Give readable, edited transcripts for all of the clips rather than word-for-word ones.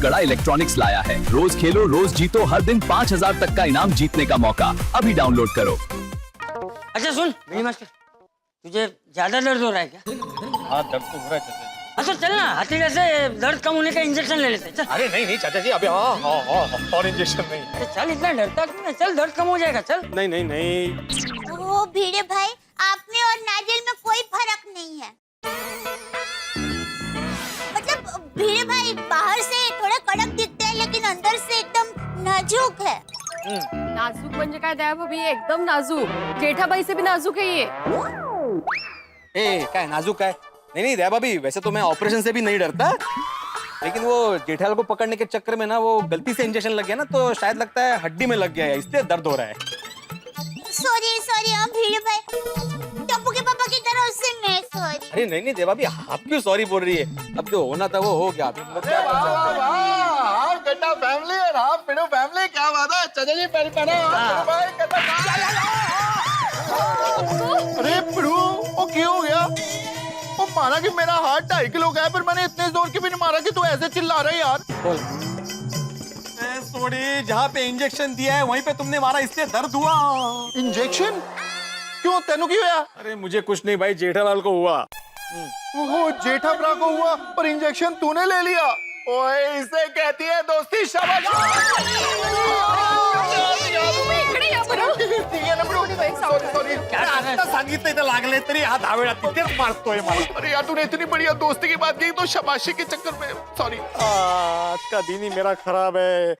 कड़ा इलेक्ट्रॉनिक्स लाया है। रोज खेलो रोज जीतो, हर दिन 5,000 तक का इनाम जीतने का मौका। अभी डाउनलोड करो। अच्छा सुन मेरी मास्टर, तुझे ज्यादा दर्द हो रहा है क्या? हाँ दर्द तो हो रहा है चाचा जी। अच्छा चल ना, हथेली से दर्द कम होने का इंजेक्शन ले लेते हैं। चल। अरे नहीं नहीं चाचा जी, अभी हाँ और इंजेक्शन नहीं। अरे चल, इतना डरता क्यों है? चल, दर्द कम हो जाएगा। चल। नहीं नहीं नहीं। ओ भिड़े भाई, आप में और नाजिल में कोई फर्क नहीं है। मतलब भिड़े भाई बाहर से थोड़ा कड़क दिखते हैं लेकिन अंदर से एकदम नाजुक है। नाजूक म्हणजे काय दया भाभी, एकदम नाजूक। जेठाबाई से भी नाजूक है ये। ए क्या नाजुक है? नहीं नहीं दया भाभी, वैसे तो मैं ऑपरेशन से भी नहीं डरता, लेकिन वो जेठालाल को पकड़ने के चक्कर में ना वो गलती से इंजेक्शन लग गया ना, तो शायद लगता है हड्डी में लग गया है, इसलिए दर्द हो रहा है। सॉरी हाँ भिड़े भाई, टप्पू के पापा की तरफ से मैं सॉरी। अरे नहीं नहीं दया भाभी, आप क्यों सॉरी बोल रही है? अब जो होना था वो हो गया। अभी मतलब क्या कर सकते हैं? गड्ढा फैमिली और हाफ पिड़ो फैमिली, क्या बात है चाचा जी? पहले पहना अरे पिड़ो, वो क्यों हो गया? वो माना कि मेरा हाथ 2.5 किलो का है, पर मैंने इतने जोर की भी नहीं मारा कि तू ऐसे चिल्ला रहा है यार। सॉरी, जहाँ पे इंजेक्शन दिया है वहीं पे तुमने मारा, इसलिए दर्द हुआ। इंजेक्शन क्यों? तेनू क्यों हुआ? अरे मुझे कुछ नहीं भाई, जेठालाल को हुआ। वो जेठा भरा को हुआ और इंजेक्शन तूने ले लिया। ओए इसे कहती है दोस्ती। शाबाश। सॉरी आता सांगितलं इथं लागले तरी हा धावेळा तिथेच मारतोय मला। अरे यार, तूने इतनी बढ़िया दोस्ती की बात की तो शाबाशी के चक्कर में सॉरी। आज का दिन ही मेरा खराब है।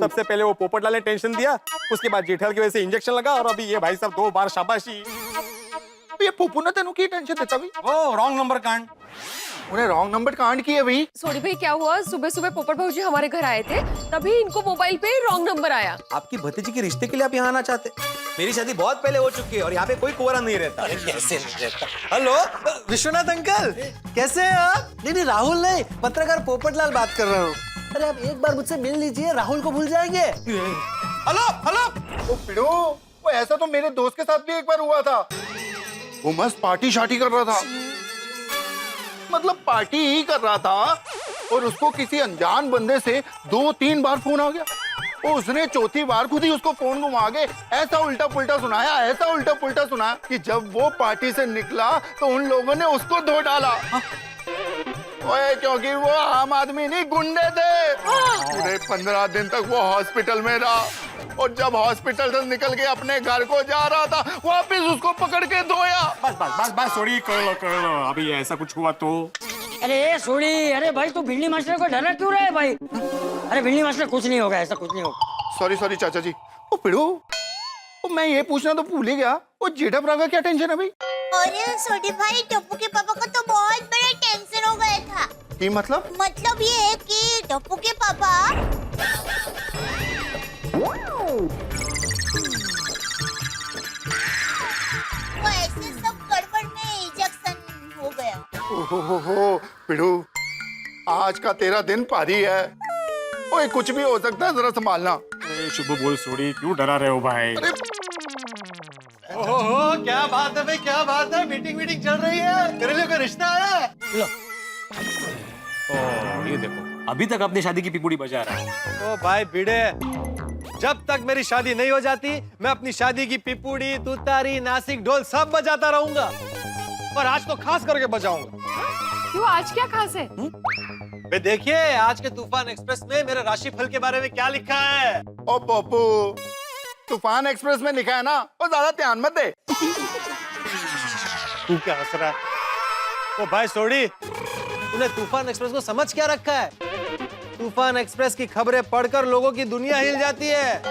सबसे पहले वो पोपटलाल ने टेंशन दिया, उसके बाद जेठालाल की वजह से इंजेक्शन लगा, और अभी ये भाई साहब 2 बार शाबाशी। ये पप्पू ने तेनू की टेंशन देता भी? ओ रॉन्ग नंबर कांड। उन्हें रॉन्ग नंबर कांड किया भाई। सोडी भाई क्या हुआ, सुबह सुबह पोपट भाऊजी हमारे घर आए थे, तभी इनको मोबाइल पे रॉन्ग नंबर आया। आपकी भतीजी के रिश्ते के लिए आप यहाँ आना चाहते? मेरी शादी बहुत पहले हो चुकी है और यहाँ पे कोई कुंवारा नहीं रहता। कैसे नहीं रहता? हेलो विश्वनाथ अंकल, कैसे हैं आप? नहीं राहुल नहीं, पत्रकार पोपटलाल बात कर रहा हूँ। अरे आप एक बार मुझसे मिल लीजिए, राहुल को भूल जाएंगे। Hello hello. वो पिड़ो, वो ऐसा तो मेरे दोस्त के साथ भी एक बार हुआ था। वो मस्त पार्टी शार्टी कर रहा था, मतलब पार्टी ही कर रहा था, और उसको किसी अनजान बंदे से 2-3 बार फोन आ गया। उसने चौथी बार खुद ही उसको फोन घुमा के ऐसा उल्टा पुल्टा सुनाया, ऐसा उल्टा पुल्टा सुनाया कि जब वो पार्टी से निकला तो उन लोगों ने उसको धो डाला। ओए, क्योंकि वो आम आदमी नहीं, गुंडे थे। पूरे 15 दिन तक वो हॉस्पिटल में रहा, और जब हॉस्पिटल से निकल के अपने घर को जा रहा था, वापस उसको पकड़ के धोया। बस सॉरी, कर लो। अभी ऐसा कुछ हुआ तो? अरे सोडी, अरे भाई तू भिंडी मास्टर को डरा क्यों रहा है भाई? अरे भिंडी मास्टर, कुछ नहीं होगा, ऐसा कुछ नहीं होगा। सॉरी चाचा जी। ओ पिड़ो, मैं ये पूछना तो भूल ही गया, वो जेठा भरा का क्या टेंशन है भाई? अरे सोडी भाई, टप्पू के पापा को तो बहुत बड़ा टेंशन हो गया था। की मतलब? मतलब ये है कि टप्पू के पापा वो ऐसे सब गड़बड़ में इंजेक्शन हो गया। ओहो पिड़ो, आज का तेरा दिन भारी है। ओए कुछ भी हो सकता है, जरा संभालना। शुभ बोल सोडी, क्यों डरा रहे हो भाई? ओहो क्या बात है भाई, क्या बात है? मीटिंग चल रही है, तेरे लिए कोई रिश्ता आया? ये देखो, अभी तक अपनी शादी की पिपुड़ी बजा रहा है। ओ भाई भिड़े, जब तक मेरी शादी नहीं हो जाती मैं अपनी शादी की पिपुड़ी, तुतारी, नासिक, ढोल सब बजाता रहूंगा, और आज तो खास करके बजाऊंगा। क्यों, आज क्या खास है? बे देखिए, आज के तूफान एक्सप्रेस में मेरे राशिफल के बारे में क्या लिखा है। ओ पप्पू, तूफान एक्सप्रेस में लिखा है ना, वो ज्यादा ध्यान मत दे। तू क्या हंस रहा है? ओ भाई सोडी, तूने तूफान एक्सप्रेस को समझ क्या रखा है? तूफान एक्सप्रेस की खबरें पढ़कर लोगों की दुनिया हिल जाती है,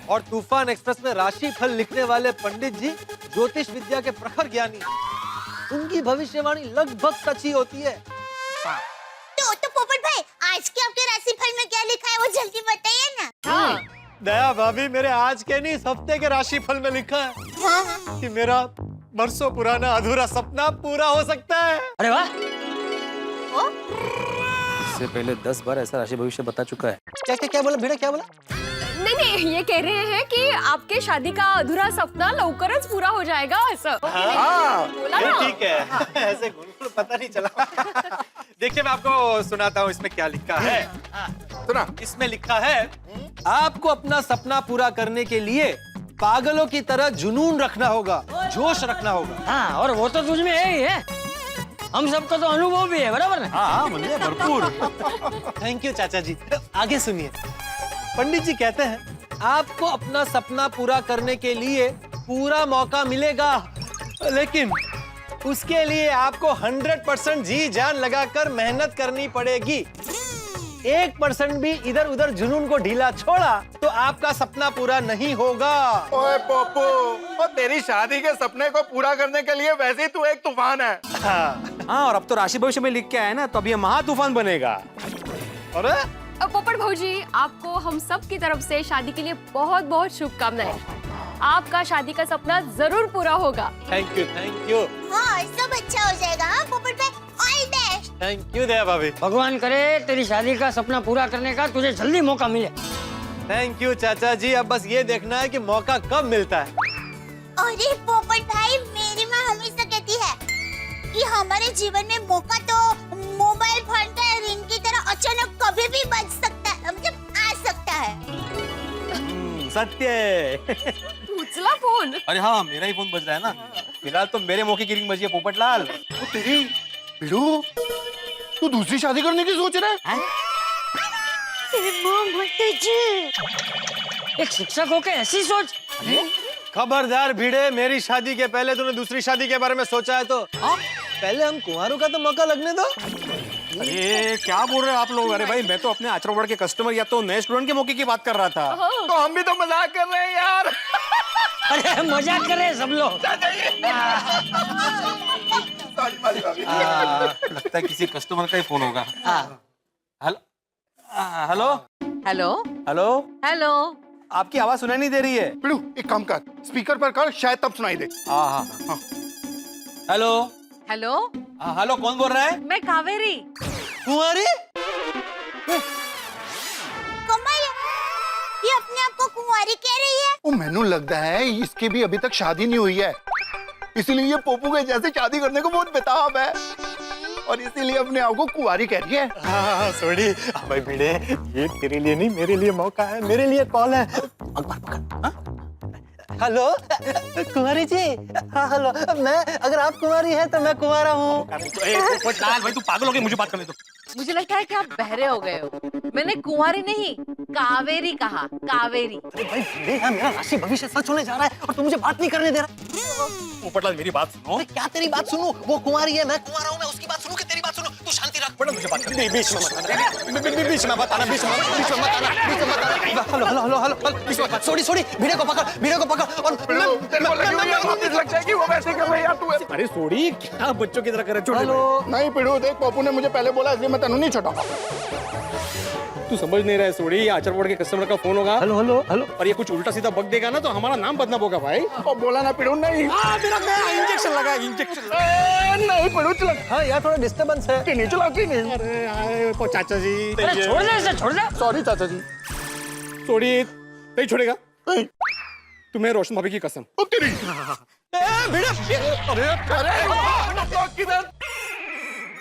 और तूफान एक्सप्रेस में राशिफल लिखने वाले पंडित जी ज्योतिष विद्या के प्रखर ज्ञानी, उनकी भविष्यवाणी लगभग सच ही होती है। तो पोपट भाई, आज के आपके राशिफल में क्या लिखा है वो जल्दी बताइए ना। हाँ। दया भाभी, मेरे आज के नहीं, इस हफ्ते के राशिफल में लिखा है कि मेरा बरसों पुराना अधूरा सपना पूरा हो सकता है। अरे वाह, इससे पहले 10 बार ऐसा राशि भविष्य बता चुका है। क्या बोला भिड़ा, क्या बोला? नहीं, ये कह रहे हैं कि आपके शादी का अधूरा सपना लवकरच पूरा हो जाएगा, ऐसा। हाँ, बोला ना? ठीक है। ऐसे गुलगुल पता नहीं चला। देखिए मैं आपको सुनाता हूँ इसमें क्या लिखा है। सुना। इसमें लिखा है आपको अपना सपना पूरा करने के लिए पागलों की तरह जुनून रखना होगा, जोश रखना होगा। हाँ, और वो तो तुझ में है ही है। हम सबको तो अनुभव भी है, बराबर ना? हाँ मुझे भरपूर। थैंक यू चाचा जी। आगे सुनिए। पंडित जी कहते हैं आपको अपना सपना पूरा करने के लिए पूरा मौका मिलेगा, लेकिन उसके लिए आपको 100% जी जान लगाकर मेहनत करनी पड़ेगी। 1% भी इधर उधर जुनून को ढीला छोड़ा तो आपका सपना पूरा नहीं होगा। ओए पप्पू, और तेरी शादी के सपने को पूरा करने के लिए वैसे ही तू एक तूफान है। हाँ, और अब तो राशि भविष्य में लिख के आया ना, तो अब ये महा तूफान बनेगा। अरे पोपट भाऊजी, आपको हम सब की तरफ से शादी के लिए बहुत बहुत शुभकामनाएं। आपका शादी का सपना जरूर पूरा होगा। थैंक यू, थैंक यू, हाँ सब अच्छा हो जाएगा। हाँ पोपट भाई, ऑल बेस्ट। थैंक यू दया भाभी। भगवान करे तेरी शादी का सपना पूरा करने का तुझे जल्दी मौका मिले। थैंक यू चाचा जी। अब बस ये देखना है कि मौका कब मिलता है। अरे पोपट भाई, मेरी माँ हमेशा कहती है कि हमारे जीवन में मौका तो मोबाइल फोन का रिंग की तरह अचानक कभी भी बज सकता है, मतलब आ सकता है। सत्य। उचला फोन। अरे हाँ, मेरा ही फोन बज रहा है ना। फिलहाल तो मेरे मौके की रिंग बजी है पोपटलाल। तो तेरी बिड़ू, तू दूसरी शादी करने की सोच रहा है? एक शिक्षक होके ऐसी सोच। खबरदार भिड़े, मेरी शादी के पहले तूने दूसरी शादी के बारे में सोचा है तो पहले हम कुंवारों का तो मौका लगने दो। अरे क्या बोल रहे हो आप लोग? अरे भाई, मैं तो अपने आचरण के कस्टमर या तो नए स्टूडेंट के मौके की बात कर रहा था। तो हम भी तो मजाक कर रहे हैं यार। अरे मजाक कर रहे हैं सब लोग। लगता है किसी कस्टमर का ही फोन होगा। Hello hello hello hello, hello. आपकी आवाज सुनाई नहीं दे रही है। बिड़ू, एक काम कर, स्पीकर पर कर, शायद तब सुनाई दे। हाँ हाँ हाँ। हेलो हेलो, हेलो, कौन बोल रहा है? मैं कावेरी। कुंवारी? कमल, ये अपने आप को कुंवारी कह रही है। वो मैनू लगता है इसकी भी अभी तक शादी नहीं हुई है, इसीलिए ये पोपू के जैसे शादी करने को बहुत बेताब है और इसीलिए अपने आप को कुंवारी कह रही है। हाँ सॉरी भाई भिड़े, ये तेरे लिए नहीं मेरे लिए मौका है, मेरे लिए कॉल है। हेलो कुंवारी जी। हाँ हेलो, मैं, अगर आप कुंवारी है तो मैं कुंवारा हूँ। भाई तू पागल हो गया, मुझे बात करने दो। मुझे लगता है कि आप बहरे हो गए हो। मैंने कुंवारी नहीं, कावेरी कहा, कावेरी। अरे भाई भिड़े, यार मेरा राशि भविष्य सच होने जा रहा है और तू मुझे बात नहीं करने दे रहा। पोपटलाल, मेरी बात सुनो। अरे क्या तेरी बात सुनूं? वो कुंवारी है, मैं कुंवारा हूँ। मैं उसकी बात सुनूं कि तेरी बात सुनूं? तू शांति रख। पड़ा मुझे बात करने दे। बीच में मत आना, बीच में मत आना, बीच में मत आना। हेलो हेलो हेलो हेलो, बीच में मत। सॉरी, भिड़े को पकड़, भिड़े को पकड़। और लगता है कि वो वैसे कर रही है यार तू। अरे सॉरी, क्या बच्चों की तरह कर रहे? हेलो, नहीं पिड़ू, देख पप्पू ने मुझे पहले बोला इसलिए मैं तेनू नहीं छोड़ा। तू समझ नहीं रहा है सोड़ी, ये आचर बोर्ड के कस्टमर का फोन होगा। हेलो हेलो हेलो, और ये कुछ उल्टा सीधा बक देगा ना तो हमारा नाम बदनाम होगा भाई। और बोला ना पिड़ू नहीं। मेरा नया इंजेक्शन लगा, इंजेक्शन। नहीं पिड़ू, चला हाँ यार थोड़ा डिस्टर्बेंस है। कि नहीं चलाती नहीं। अरे चाचा जी, अरे छोड़ दे इसे, छोड़ दे। सॉरी चाचा जी। सोड़ी नहीं छोड़ेगा नहीं। तुम्हें रोशन भाभी की कसम। ओ तेरी।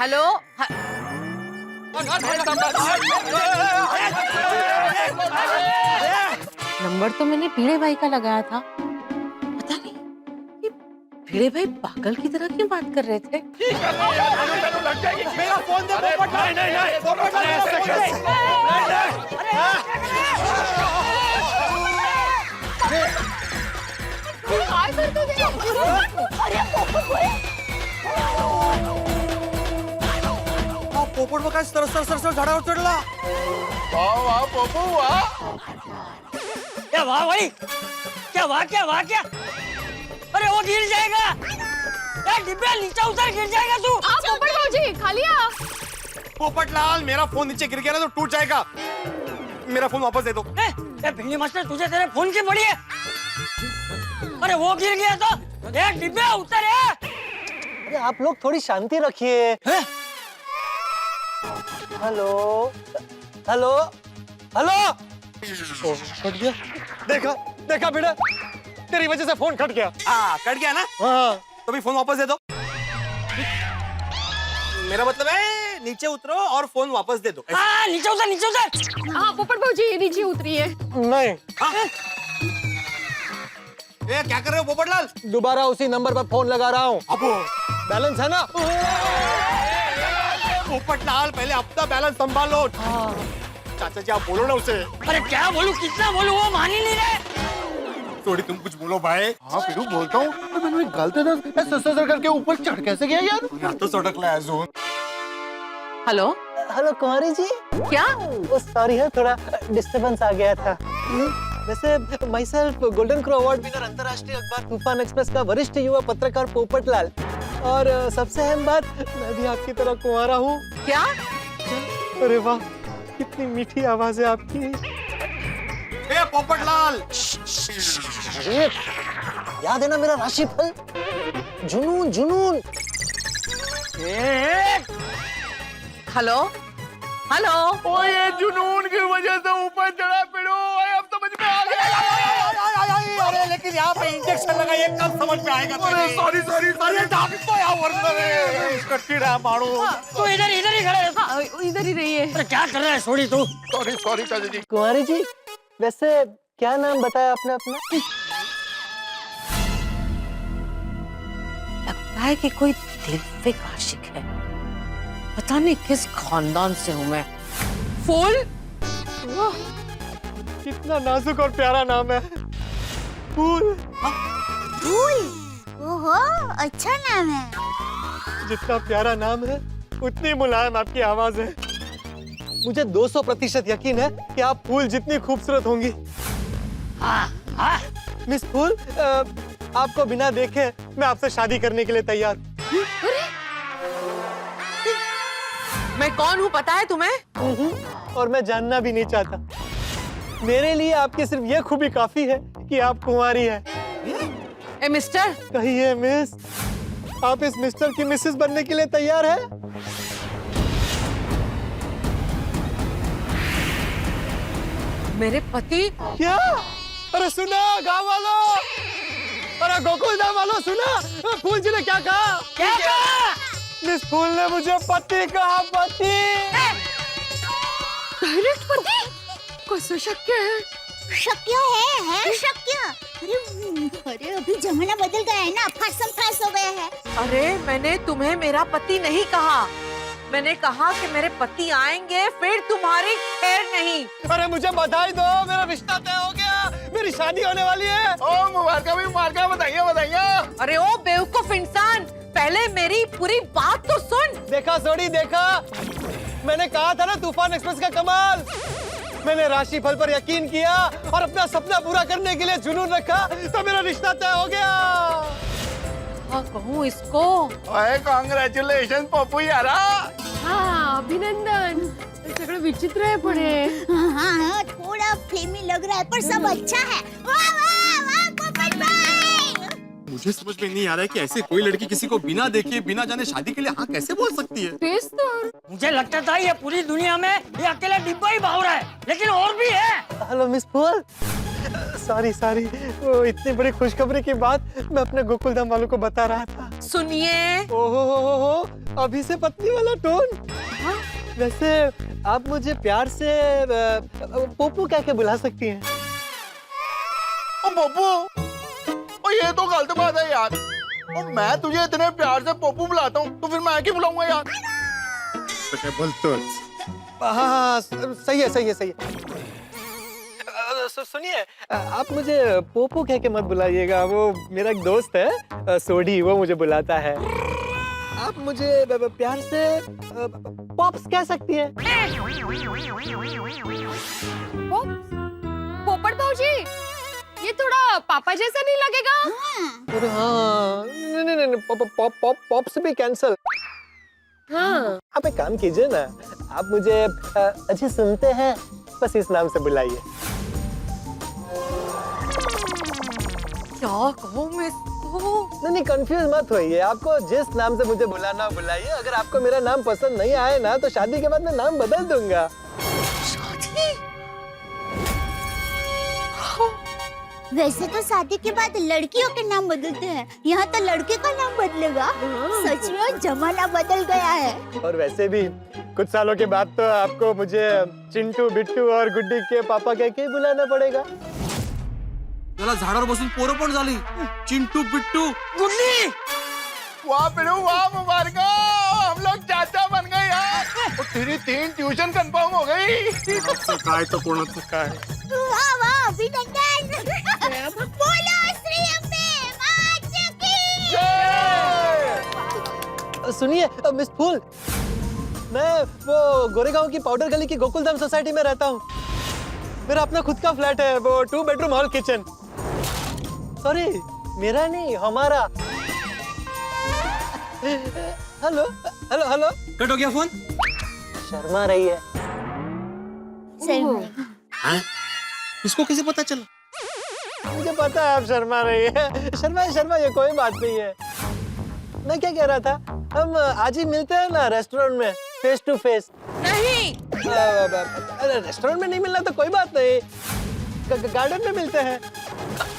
हेलो। नंबर तो मैंने भिड़े भाई का लगाया था। पता नहीं ये भिड़े भाई पागल की तरह क्यों बात कर रहे थे। मेरा फोन दे पोपटलाल। पोपट काय सर झाडावर चढला। वाह वाह पप्पू वाह। क्या वाह भाई, क्या वाह, क्या वाह, क्या? अरे वो गिर जाएगा यार, डिब्बे नीचे उतर, गिर जाएगा तू। आप पोपट भाऊजी खा लिया? पोपटलाल, मेरा फोन नीचे गिर गया ना तो टूट जाएगा। मेरा फोन वापस दे दो। भिंडी मास्टर, तुझे तेरे फोन की पड़ी है? अरे वो गिर गया तो एक डिब्बे उतर है। अरे आप लोग थोड़ी शांति रखिए। हेलो हेलो हेलो, कट गया। देखा देखा बेटा, तेरी वजह से फोन कट गया। कट गया ना? हाँ तो भी फोन वापस दे दो। मेरा मतलब है नीचे उतरो और फोन वापस दे दो। हाँ नीचे उतर नीचे उतर। हाँ पोपट भाजी ये नीचे उतरिए। नहीं, ए, क्या कर रहे हो पोपटलाल? दोबारा उसी नंबर पर फोन लगा रहा हूँ। अब बैलेंस है ना? पोपटलाल पहले अपना बैलेंस संभालो। चाचा जी आप बोलो ना उसे। अरे क्या बोलूं कितना बोलूं वो मान ही नहीं रहे। थोड़ी तुम कुछ बोलो भाई। हाँ पिड़ू बोलता हूँ तो मैंने गलती से सर करके ऊपर चढ़ कैसे गया यार? यहाँ तो सड़क ला zone. Hello hello Kumari ji. क्या? वो सॉरी है, थोड़ा डिस्टरबेंस आ गया था। वैसे my self golden crow award winner अंतर्राष्ट्रीय अखबार तूफान एक्सप्रेस का वरिष्ठ युवा पत्रकार पोपटलाल, और सबसे अहम बात मैं भी आपकी तरह कुंवारा हूँ। क्या? अरे वाह कितनी मीठी आवाज है आपकी। ए पोपटलाल, अरे, याद है ना मेरा राशिफल? जुनून जुनून। हेलो हेलो ओ ये जुनून की वजह से ऊपर चढ़ा पिड़ू। अब समझ में आ गया। अरे लेकिन यहाँ पे इंजेक्शन लगाइए कब समझ में आएगा? सॉरी सॉरी सॉरी तो यहाँ वर्कर कीड़ा मारो। तू इधर इधर ही खड़े है। हाँ इधर ही रहिए। अरे क्या कर रहा है सोड़ी तू? सॉरी सॉरी चाचा जी। कुमारी जी वैसे क्या नाम बताया आपने अपना? लगता है कि कोई दिलफिक आशिक है, पता नहीं किस खानदान से हूँ मैं। फूल? कितना नाजुक और प्यारा नाम है, फूल। फूल। ओहो अच्छा नाम है। जितना प्यारा नाम है उतनी मुलायम आपकी आवाज है। मुझे 200% यकीन है कि आप फूल जितनी खूबसूरत होंगी। हाँ हाँ। मिस फूल, आपको बिना देखे मैं आपसे शादी करने के लिए तैयार। मैं कौन हूँ पता है तुम्हें? और मैं जानना भी नहीं चाहता। मेरे लिए आपकी सिर्फ ये खूबी काफी है कि आप कुंवारी हैं। ए मिस्टर, कहिए मिस, आप इस मिस्टर की मिसेस बनने के लिए तैयार है? मेरे पति? क्या? अरे सुना गाँव वालों, अरे गोकुल धाम वालों सुना, फूल जी ने क्या कहा? क्या कहा? मिस फूल ने मुझे पति कहा, पति। डायरेक्ट पति? कैसे शक्य है? शक्य है शक्य। अरे अभी जमाना बदल गया है ना, फास हो गया है। अरे मैंने तुम्हें मेरा पति नहीं कहा, मैंने कहा कि मेरे पति आएंगे फिर तुम्हारी खैर नहीं। अरे मुझे बधाई दो, मेरा रिश्ता तय हो गया, मेरी शादी होने वाली है। ओ मुबारक, बताइए बताइए। अरे ओ बेवकूफ इंसान, पहले मेरी पूरी बात तो सुन। देखा सोडी देखा, मैंने कहा था ना तूफान एक्सप्रेस का कमाल। मैंने राशिफल पर यकीन किया और अपना सपना पूरा करने के लिए जुनून रखा, तो मेरा रिश्ता तय हो गया। हाँ कहूँ इसको? अरे कांग्रेचुलेशन पप्पू यारा। हाँ अभिनंदन। सगळं विचित्र आहे पण हे। हाँ थोड़ा फ्लेमी लग रहा है पर सब अच्छा है। वाह वाह वाह पोपट भाई। मुझे समझ में नहीं आ रहा है कि ऐसे कोई लड़की किसी को बिना देखे बिना जाने शादी के लिए हाँ कैसे बोल सकती है? तेच तर। मुझे लगता था ये पूरी दुनिया में ये अकेला डिब्बा ही भाव रहा है, लेकिन और भी है। हेलो मिस फूल, सॉरी सॉरी, वो इतनी बड़ी खुशखबरी की बात मैं अपने गोकुल धाम वालों को बता रहा था। सुनिए। ओहो, अभी से पत्नी वाला टोन। हाँ? वैसे आप मुझे प्यार से पोपू कह के बुला सकती हैं। ओ पप्पू, ओ ये तो गलत बात है यार। ओ मैं तुझे इतने प्यार से पप्पू बुलाता हूँ तो फिर मैं क्यों बुलाऊंगा यार? हाँ सही है सही है सही है। सुनिए, आप मुझे पोपू कह के मत बुलाइएगा, वो मेरा एक दोस्त है सोडी, वो मुझे बुलाता है। आप मुझे प्यार से पॉप्स कह सकती हैं। पोपट भाऊजी, ये थोड़ा पापा जैसा नहीं लगेगा? अरे हाँ, नहीं, पॉप्स भी कैंसल। हाँ। आप एक काम कीजिए ना, आप मुझे अजी सुनते हैं बस इस नाम से बुलाइए। क्या कहूँ मैं इसको? नहीं कंफ्यूज मत होइए, आपको जिस नाम से मुझे बुलाना बुलाइए। अगर आपको मेरा नाम पसंद नहीं आए ना तो शादी के बाद मैं नाम बदल दूंगा। शादी? वैसे तो शादी के बाद लड़कियों के नाम बदलते हैं, यहाँ तो लड़के का नाम बदलेगा। सच में जमाना बदल गया है। और वैसे भी कुछ सालों के बाद तो आपको मुझे चिंटू, बिट्टू और गुड्डी के पापा कह के बुलाना पड़ेगा। त्याला झाडावर बसून पोरं पण झाली, चिंटू बिट्टू गुड्डी वाह पिड़ू वाह, मुबारक, हम लोग चाचा बन गए यार। और तेरी 3 ट्यूशन कंफर्म हो गई। काय तो कोणाचं काय। वाह वाह अभिनंदन। बोलो श्री अम्बे माता की। सुनिए मिस फूल, मैं वो गोरेगांव की पाउडर गली की गोकुलधाम सोसाइटी में रहता हूँ। मेरा अपना खुद का फ्लैट है, वो 2 बेडरूम हॉल किचन। सॉरी, मेरा नहीं, हमारा। हेलो हेलो हेलो, कट हो गया फोन। शर्मा रही है। हाँ? इसको कैसे पता चला? मुझे पता है आप शर्मा रही है। शर्मा ये कोई बात नहीं है। मैं क्या कह रहा था, हम आज ही मिलते हैं ना रेस्टोरेंट में, फेस टू फेस। नहीं, अरे रेस्टोरेंट में नहीं मिलना तो कोई बात नहीं, गार्डन में मिलते हैं,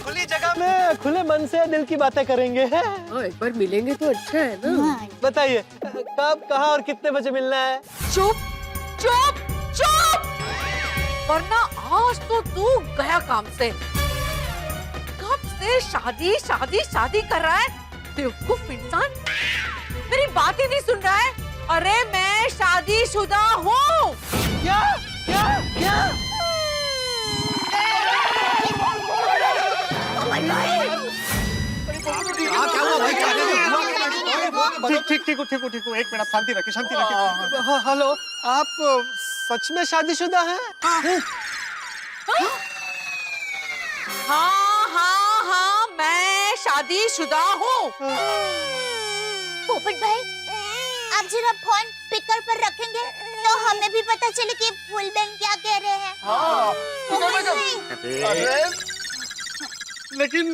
खुली जगह में खुले मन से दिल की बातें करेंगे। एक बार मिलेंगे तो अच्छा है ना। बताइए कब, कहाँ और कितने बजे मिलना है? चुप चुप चुप, वरना आज तो तू गया काम से। कब से शादी शादी शादी कर रहा है बेवकूफ इंसान, मेरी बात ही नहीं सुन रहा है। अरे मैं शादीशुदा हूँ। क्या क्या क्या? ठीक हूँ, एक मिनट शांति रखिए। हेलो, आप सच में शादीशुदा हैं? हाँ, मैं शादीशुदा हूँ। पोपट भाई, आप जरा फोन स्पीकर पर रखेंगे तो हमें भी पता चले कि फुल बहन क्या कह रहे हैं। हाँ। पोपट भाई, अरे लेकिन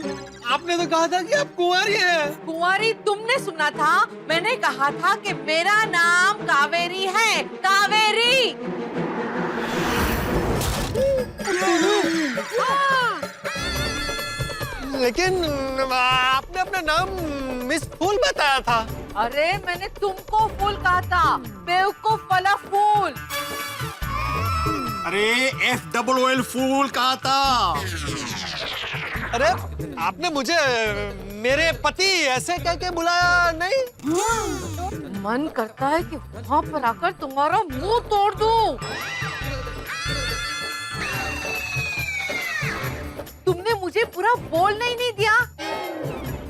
आपने तो कहा था कि आप कुंवारी हैं। कुंवारी तुमने सुना था, मैंने कहा था कि मेरा नाम कावेरी है, कावेरी। लेकिन आपने अपना नाम मिस फूल बताया था। अरे मैंने तुमको फूल कहा था, बेवकूफ वाला फूल। अरे FOOL फूल कहा था। अरे आपने मुझे मेरे पति ऐसे कह के बुलाया नहीं? मन करता है कि वहाँ पर आकर तुम्हारा मुंह तोड़ दूं। तुमने मुझे पूरा बोलने ही नहीं दिया।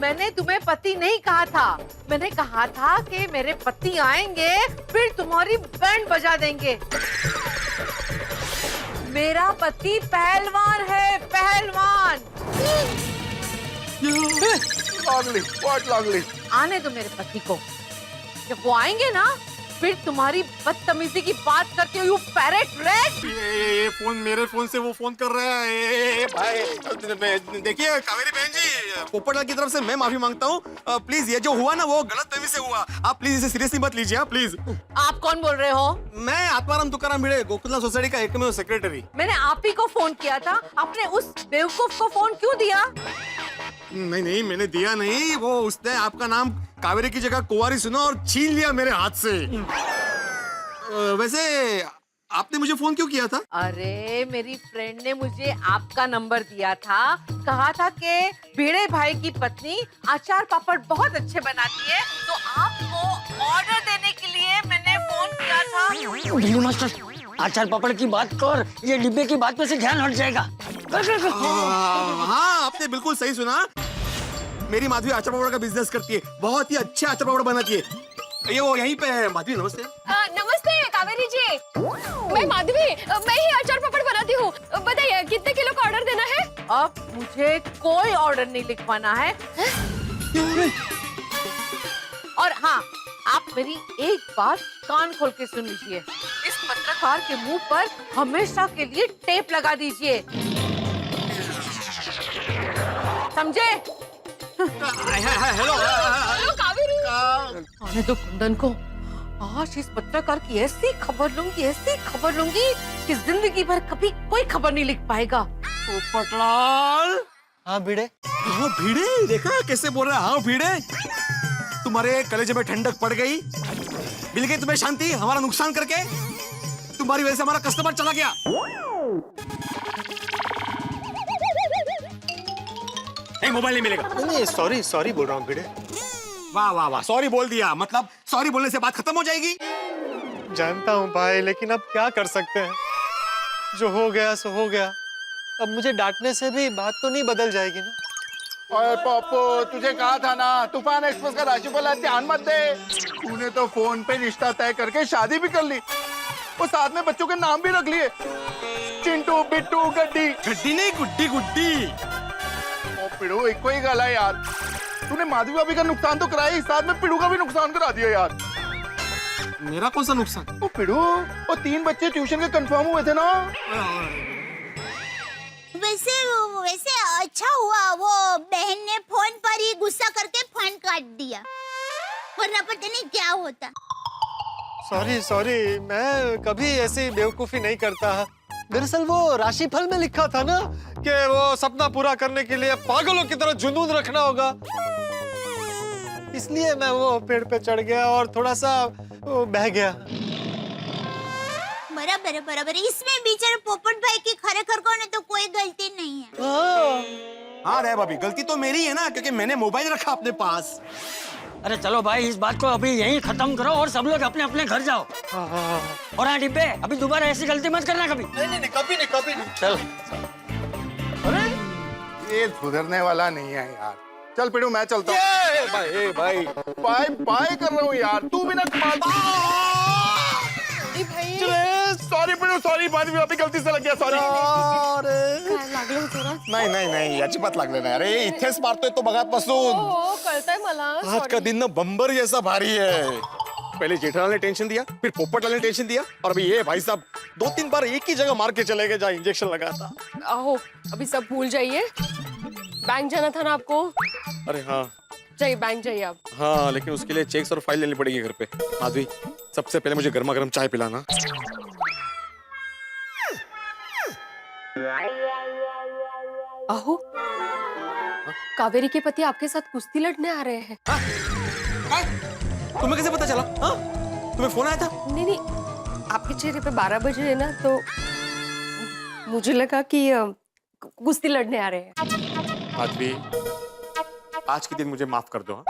मैंने तुम्हें पति नहीं कहा था, मैंने कहा था कि मेरे पति आएंगे फिर तुम्हारी बैंड बजा देंगे। मेरा पति पहलवान है, पहलवान। लागली। आने दो मेरे पति को, जब वो आएंगे ना फिर तुम्हारी बदतमीजी की बात करते हो, पैरेट रेड। ये फोन मेरे फोन से वो फोन कर रहा है। भाई देखिए कावेरी बहन जी, पोपटलाल की तरफ से मैं माफी मांगता हूँ। प्लीज ये जो हुआ ना वो गलतफहमी से हुआ, आप प्लीज इसे सीरियसली मत लीजिए प्लीज। आप कौन बोल रहे हो? मैं आत्माराम तुकाराम भिड़े, गोकुलधाम सोसाइटी का एकमेव सेक्रेटरी। मैंने आप ही को फोन किया था, आपने उस बेवकूफ को फोन क्यों दिया? नहीं मैंने दिया नहीं, वो उसने आपका नाम कावेरी की जगह कुंवारी सुना और छीन लिया मेरे हाथ से। वैसे आपने मुझे फोन क्यों किया था? अरे मेरी फ्रेंड ने मुझे आपका नंबर दिया था, कहा था कि भिड़े भाई की पत्नी अचार पापड़ बहुत अच्छे बनाती है, तो आपको ऑर्डर देने के लिए मैंने फोन किया था। दिल्ली मास्टर, अचार पापड़ की बात कर, ये डिब्बे की बात पे से ध्यान हट जाएगा। हाँ आपने बिल्कुल सही सुना, मेरी माधवी अचार पापड़ का बिजनेस करती है, बहुत ही अच्छे अचार पापड़ बनाती है। ये वो यहीं पे है। माधवी नमस्ते। नमस्ते कावेरी जी, मैं माधवी, मैं ही अचार पापड़ बनाती हूँ। बताइए कितने किलो का ऑर्डर देना है? अब मुझे कोई ऑर्डर नहीं लिखवाना है। और हाँ, आप मेरी एक बात कान खोल के सुन लीजिए, इस पत्रकार के मुंह पर हमेशा के लिए टेप लगा दीजिए, समझे? हेलो कावेरी, आने दो कुंदन को। आज इस पत्रकार की ऐसी खबर लूंगी कि जिंदगी भर कभी कोई खबर नहीं लिख पाएगा। पोपटलाल, हाँ भिड़े। हाँ भिड़े, देखा कैसे बोल रहा है? हाँ भिड़े, तुम्हारे कलेजे में ठंडक पड़ गई, मिल गई तुम्हें शांति हमारा नुकसान करके। तुम्हारी वजह से हमारा कस्टमर चला गया। नहीं, मोबाइल नहीं मिलेगा। नहीं सॉरी सॉरी बोल रहा हूँ भिड़े। वाह वाह वाह, सॉरी बोल दिया, मतलब सॉरी बोलने से बात खत्म हो जाएगी। जानता हूँ भाई, लेकिन अब क्या कर सकते हैं, जो हो गया सो हो गया। अब मुझे डांटने से भी बात तो नहीं बदल जाएगी ना। ओए पप्पू, तुझे कहा था ना तूफान एक्सप्रेस का राशिफल ध्यान मत दे। तूने तो फोन पे रिश्ता तय करके शादी भी कर ली और साथ में बच्चों के नाम भी रख लिए, चिंटू, बिट्टू, गड्डी। गड्डी नहीं, गुड्डी गुड्डी। ओ पिड़ू, एक को ही गला यार। तूने माधवी भाभी का नुकसान तो कराया ही, साथ में पिड़ू का भी नुकसान करा दिया यार। मेरा कौन सा नुकसान? ओ पिड़ू, वो 3 बच्चे ट्यूशन के कंफर्म हुए थे ना। वैसे अच्छा हुआ वो बहन ने फोन पर ही गुस्सा करके फोन काट दिया, वरना पता नहीं क्या होता। सॉरी सॉरी, मैं कभी ऐसी बेवकूफी नहीं करता। दरअसल वो राशिफल में लिखा था ना कि वो सपना पूरा करने के लिए पागलों की तरह जुनून रखना होगा, इसलिए मैं वो पेड़ पे चढ़ गया और थोड़ा सा वो बह गया। बराबर बराबर, इसमें बेचारे पोपट भाई की खरेखर को तो कोई गलती नहीं है। हाँ रे भाभी, गलती तो मेरी है ना, क्योंकि मैंने मोबाइल रखा अपने पास। अरे चलो भाई, इस बात को अभी यहीं खत्म करो और सब लोग अपने अपने घर जाओ। और हाँ डिब्बे, अभी दोबारा ऐसी गलती मत करना कभी। नहीं कभी नहीं, कभी नहीं। चल। अरे ये सुधरने वाला नहीं है यार। चल पिड़ू, मैं चलता हूँ। भाई बाय बाय कर रहा हूँ यार, तू भी ना कमाल। सॉरी पिड़ू, सॉरी, माधवी भाभी गलती से लग गया, सॉरी। नाही अजिबात लागले नाही। अरे इथेच मारतोय तो बघापासून। हो कळतंय मला। आज का दिन ना बम्बर जैसा भारी है। पहले जेठालाल ने टेंशन दिया, फिर पोपटलाल ने टेंशन दिया, और अभी ये भाई साहब 2-3 बार एक ही जगह मार के चले गए जहाँ इंजेक्शन लगा था। आहो, अभी सब भूल जाइए। बैंक जाना था ना आपको? अरे हाँ जाइए, बैंक जाइए आप। हाँ, लेकिन उसके लिए चेक्स और फाइल लेनी पड़ेगी घर पे। माधवी, सबसे पहले मुझे गर्मा गर्म चाय पिलाना। आहो, कावेरी के पति आपके साथ कुश्ती लड़ने आ रहे हैं। तुम्हें कैसे पता चला? हाँ? तुम्हें फोन आया था? नहीं, आपके चेहरे पे 12 बजे है ना, तो मुझे लगा कि कुश्ती लड़ने आ रहे हैं। माधवी, आज के दिन मुझे माफ कर दो। हाँ?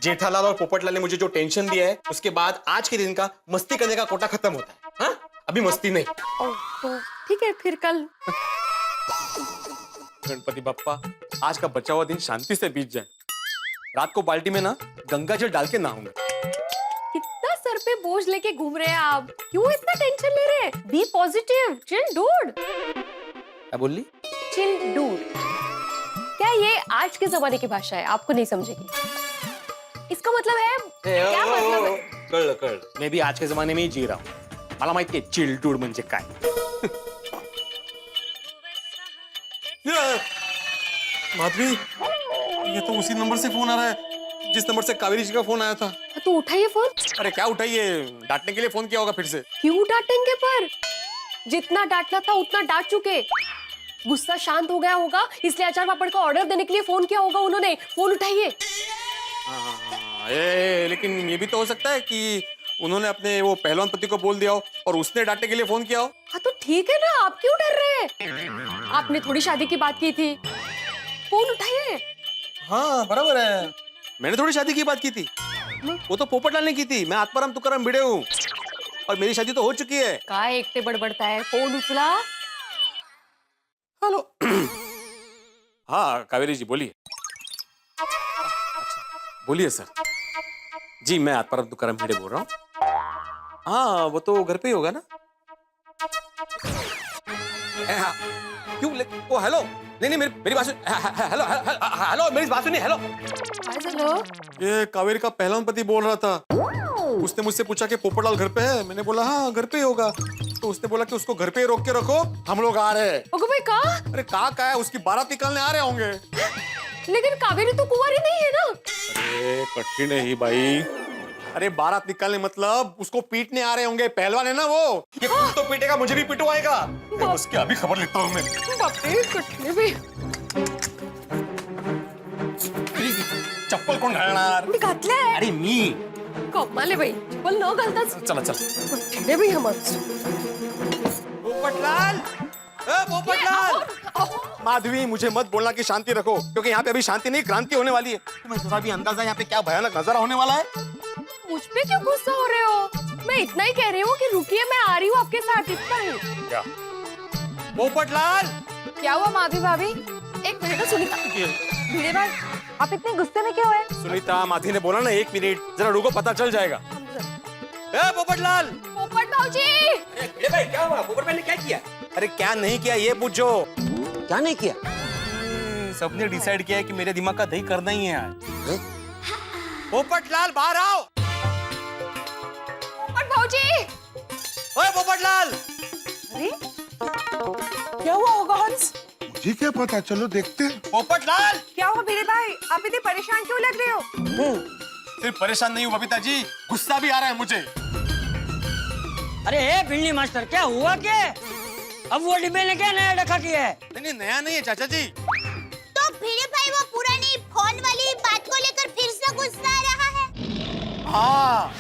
जेठालाल और पोपटलाल ने मुझे जो टेंशन दिया है, उसके बाद आज के दिन का मस्ती करने का कोटा खत्म होता है। हाँ? अभी मस्ती नहीं। तो ठीक है, फिर कल। गणपति बप्पा, आज का बचा हुआ दिन शांति से बीत जाए। रात को बाल्टी में ना गंगा जल डाल के नहाऊंगा। कितना सर पे बोझ लेके घूम रहे हैं आप? क्यों इतना टेंशन ले रहे हैं? Be positive, chill dude. क्या बोल ली? Chill dude. क्या ये आज के जमाने की भाषा है? आपको नहीं समझेगी। इसका मतलब है क्या मतलब है? कळलं। मैं भी आज के जमाने में ही जी रहा हूँ। मला माहिती आहे चिल डूड म्हणजे काय। माधवी, ये तो उसी नंबर से फोन आ रहा है जिस नंबर से कावेरी जी का फोन आया था। तो उठाइए फोन। अरे क्या उठाइए, डांटने के लिए फोन किया होगा फिर से। क्यों डांटेंगे? पर जितना डांटना था उतना डांट चुके। गुस्सा शांत हो गया होगा, इसलिए अचार पापड़ का ऑर्डर देने के लिए फोन किया होगा उन्होंने। फोन उठाइए। लेकिन ये भी तो हो सकता है कि उन्होंने अपने वो पहलवान पति को बोल दिया हो और उसने डांटने के लिए फोन किया हो। हाँ तो ठीक है ना, आप क्यों डर रहे हैं? आपने थोड़ी शादी की बात की थी। फोन उठाइए। हाँ बराबर है, मैंने थोड़ी शादी की बात की थी, वो तो पोपटलाल ने की थी। मैं आत्माराम तुकाराम भिड़े हूँ और मेरी शादी तो हो चुकी है। काय एकटे बडबडता है? फोन उचला। हेलो। हाँ कावेरी जी बोलिए। बोलिए सर। जी मैं आत्माराम तुकाराम भिड़े बोल रहा हूँ। हाँ वो तो घर पे ही होगा ना। क्यों? ओ हेलो, नहीं मेरी बात सुन। हेलो हेलो, मेरी बात सुनिए। हेलो, ये कावेरी का पहलवान पति बोल रहा था। उसने मुझसे पूछा कि पोपटलाल घर पे है। मैंने बोला हाँ घर पे ही होगा। तो उसने बोला कि उसको घर पे ही रोक के रखो, हम लोग आ रहे हैं। ओगो भाई का? अरे का है, उसकी बारात निकालने आ रहे होंगे। लेकिन कावेरी तो कुंवारी नहीं है ना। अरे कठिन है ही भाई। अरे बारात निकालने मतलब उसको पीटने आ रहे होंगे। पहलवान है ना वो, ये खुद तो पीटेगा, मुझे भी पिटवाएगा। उसकी अभी खबर लेता हूँ मैं। बाप रे, कटने भी। घालणार? मी घातलंय. अरे मी. कमाल आहे बाई. बोल न घालताच. चला चला. ठेडे बाई हा माणूस. पोपटलाल, पोपटलाल. माधवी, मुझे मत बोलना कि शांति रखो, क्योंकि यहाँ पे अभी शांति नहीं, क्रांति होने वाली है. तुम्हें जरा भी अंदाजा यहाँ पे क्या भयानक नजारा होने वाला है? मुझ पे क्यों गुस्सा हो रहे हो? मैं इतना ही कह रही हूँ कि रुकिए, मैं आ रही हूँ आपके साथ, इतना ही. क्या? पोपटलाल. क्या हुआ माधवी भाभी? एक मिनट. सुनीता. भिड़े भाई, आप इतने गुस्से में क्यों है? सुनीता, माधवी ने बोला ना 1 मिनट, जरा रुको, पता चल जाएगा. ए पोपटलाल. पोपट भाऊजी. भाई क्या हुआ? पोपट भाई ने क्या किया? अरे क्या नहीं किया ये पूछो. क्या नहीं किया? सबने डिसाइड किया है कि मेरे दिमाग का दही करना ही है आज. पोपटलाल बाहर आओ. पोपट भाऊजी. ओए पोपटलाल. अरे क्या हुआ होगा हंस? मुझे क्या पता, चलो देखते हैं. पोपटलाल. क्या हुआ भिड़े भाई? आप इतने परेशान क्यों लग रहे हो? सिर्फ परेशान नहीं हूँ बबीता जी, गुस्सा भी आ रहा है मुझे. अरे हे भिंडी मास्टर, क्या हुआ क्या? अब वो डिब्बे ने क्या नया रखा किया है? नहीं नया नहीं है चाचा जी. तो भिड़े भाई वो पुरानी फोन वाली बात को लेकर फिर से गुस्सा आ रहा है. हाँ.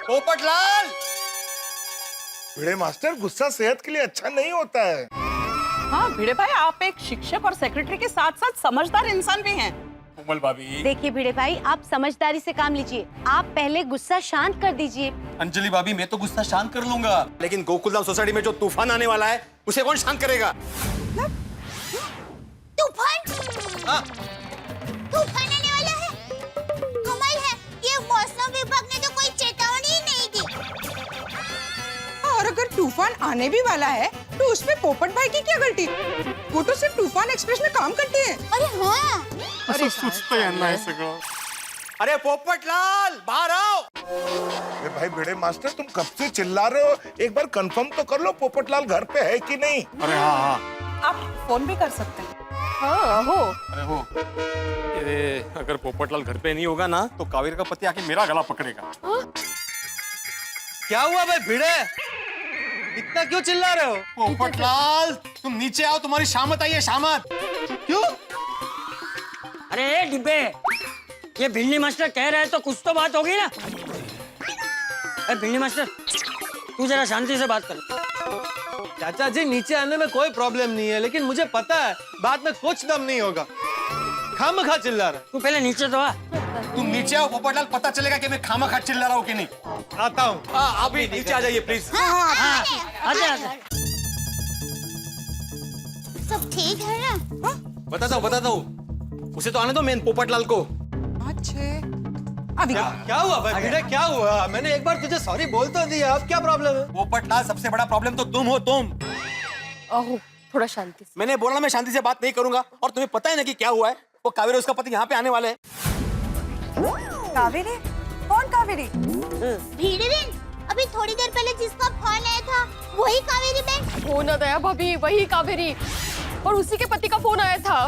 पोपटलाल. भिड़े मास्टर, गुस्सा सेहत के लिए अच्छा नहीं होता है. हाँ भिड़े भाई, आप एक शिक्षक और सेक्रेटरी के साथ साथ समझदार इंसान भी हैं। कोमल भाभी. देखिए भिड़े भाई, आप समझदारी से काम लीजिए. आप पहले गुस्सा शांत कर दीजिए. अंजलि भाभी, मैं तो गुस्सा शांत कर लूंगा, लेकिन गोकुलधाम सोसाइटी में जो तूफान आने वाला है उसे कौन शांत करेगा? तूफान? हाँ. तूफान आने वाला है? कमाल है, ये मौसम विभाग ने तो कोई चेतावनी ही नहीं दी. और अगर तूफान आने भी वाला है तो उसमें पोपट भाई की क्या गलती? वो तो सिर्फ तूफान एक्सप्रेस में काम करते हैं. अरे हाँ. अरे पोपटलाल बाहर आओ. अरे भाई भिड़े मास्टर, तुम कब से चिल्ला रहे हो? एक बार कंफर्म तो कर लो पोपटलाल घर पे है कि नहीं. अरे हाँ. आप फोन भी कर सकते हैं. हाँ हो. अरे हो. अगर पोपटलाल घर पे नहीं होगा ना तो कावेरी का पति आके मेरा गला पकड़ेगा. क्या हुआ भाई भिड़े? इतना क्यों चिल्ला रहे हो? पोपटलाल, तुम नीचे आओ, तुम्हारी शामत आई है, शामत. क्यों? अरे हे डिब्बे, ये भिंडी मास्टर कह रहे हैं तो कुछ तो बात होगी ना. अरे भिंडी मास्टर, तू जरा शांति से बात कर. चाचा जी, नीचे आने में कोई प्रॉब्लम नहीं है, लेकिन मुझे पता है बाद में कुछ दम नहीं होगा. खामखा चिल्ला रहा. तू पहले नीचे तो आ. तुम नीचे आओ पोपटलाल, पता चलेगा कि मैं खामा खा चिल्ला रहा हूँ कि नहीं. आता हूँ. आप भी नीचे आ जाइए प्लीज. हाँ, आजा आजा. सब ठीक है ना? बताता हूँ. उसे तो आने दो मेन पोपटलाल को. अच्छा, अभी क्या हुआ भाई भिड़े? क्या हुआ? मैंने एक बार तुझे सॉरी बोल तो दिया, अब क्या प्रॉब्लम है? पोपटलाल, सबसे बड़ा प्रॉब्लम तो तुम हो. तुम. ओह, थोड़ा शांति से. मैंने बोला मैं शांति से बात नहीं करूंगा, और तुम्हें पता है ना कि क्या हुआ है. वो कावेरी, उसका पति यहाँ पे आने वाले हैं. कावेरी? कौन कावेरी? भिड़े बहन, अभी थोड़ी देर पहले जिसका फोन आया था वही कावेरी बहन. हो ना दया भाभी, वही कावेरी. और उसी के पति का फोन आया था.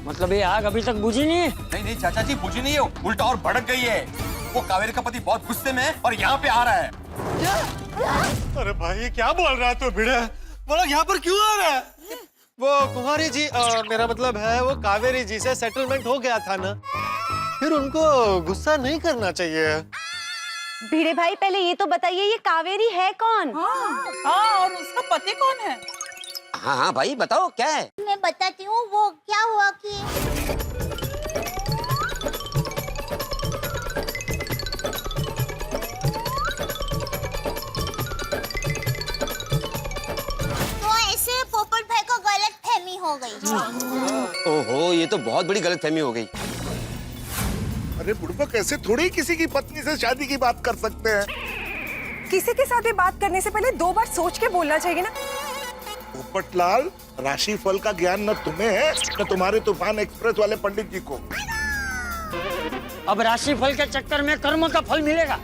मतलब ये आग अभी तक बुझी नहीं है? नहीं चाचा जी, बुझी नहीं है, उल्टा और भड़क गई है. वो कावेरी का पति बहुत गुस्से में है और यहाँ पे आ रहा है. अरे भाई क्या बोल रहा है तू भिड़े? वो लोग यहाँ पर क्यों आ रहे हैं? वो कुमारी जी, मेरा मतलब है वो कावेरी जी से सेटलमेंट हो गया था ना, फिर उनको गुस्सा नहीं करना चाहिए. भिड़े भाई, पहले ये तो बताइए, ये कावेरी है कौन? हाँ, और उसका पति कौन है? हाँ हाँ भाई बताओ क्या है? मैं बताती हूँ. वो क्या हुआ कि तो ऐसे पोपट भाई को गलतफहमी हो गई. ओहो, ये तो बहुत बड़ी गलतफहमी हो गई. अरे बुढ़बा, कैसे थोड़ी किसी की पत्नी से शादी की बात कर सकते हैं. किसी के साथ भी बात करने से पहले 2 बार सोच के बोलना चाहिए ना. पोपटलाल, राशि फल का ज्ञान न तुम्हें है न तुम्हारे तूफान एक्सप्रेस वाले पंडित जी को. अब राशि फल के चक्कर में कर्म का फल मिलेगा.